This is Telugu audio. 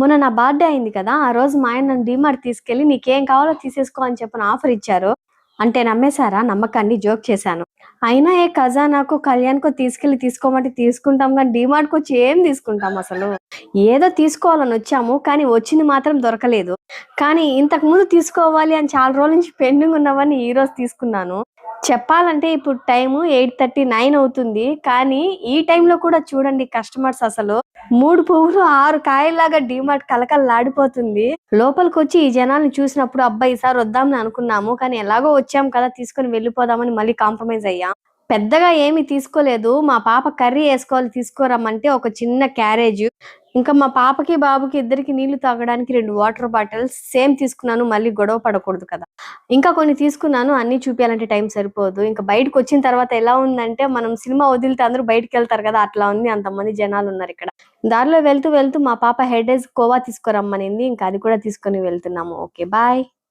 మొన్న నా బర్త్‌డే అయింది కదా! ఆ రోజు మా ఆయన నన్ను డీమార్ట్ తీసుకెళ్ళి నీకేం కావాలో తీసేసుకో అని చెప్పని ఆఫర్ ఇచ్చారు. అంటే నమ్మేసారా? నమ్మకండి జోక్ చేశాను. అయినా ఏ ఖజానాకో, కళ్యాణ్‌కో తీసుకెళ్ళి తీసుకోమంటే తీసుకుంటాం గానీ డీమార్ట్‌కొచ్చి ఏం తీసుకుంటాం అసలు? ఏదో తీసుకోవాలని వచ్చాము. కానీ వచ్చింది మాత్రం దొరకలేదు. కానీ ఇంతకుముందు తీసుకోవాలి అని చాలా రోజుల నుంచి పెండింగ్ ఉన్నవన్నీ ఈరోజు తీసుకున్నాను. చెప్పాలంటే ఇప్పుడు టైము 8:39 అవుతుంది. కానీ ఈ టైంలో కూడా చూడండి కస్టమర్స్ అసలు 3 పువ్వులు 6 కాయల్లాగా డీమార్ట్ కళకళలాడిపోతుంది. లోపలికొచ్చి ఈ జనాల్ని చూసినప్పుడు అబ్బా! ఈసారి వద్దామని అనుకున్నాము. కానీ ఎలాగో వచ్చాం కదా! తీసుకొని వెళ్ళిపోదామని మళ్ళీ కాంప్రమైజ్ అయ్యాం. పెద్దగా ఏమి తీసుకోలేదు. మా పాప కర్రీ ఏసుకోవాలి తీసుకోరమ్మంటే ఒక చిన్న క్యారేజు, ఇంకా మా పాపకి, బాబుకి ఇద్దరికి నీళ్లు తాగడానికి 2 వాటర్ బాటిల్స్ సేమ్ తీసుకున్నాను. మళ్ళీ గొడవ పడకూడదు కదా! ఇంకా కొన్ని తీసుకున్నాను. అన్నీ చూపియాలంటే టైం సరిపోదు. ఇంక బయటకొచ్చిన తర్వాత ఎలా ఉందంటే, మనం సినిమా వదిలితే అందరూ బయటికెళ్తారు కదా! అట్లా ఉంది. అంతమంది జనాలున్నారిక్కడ. దారిలో వెళ్తూ, వెళ్తూ మా పాప హెడేస్ కోవా తీసుకురమ్మనింది. ఇంకా అది కూడా తీసుకొని వెళ్తున్నాము. ఓకే. బాయ్.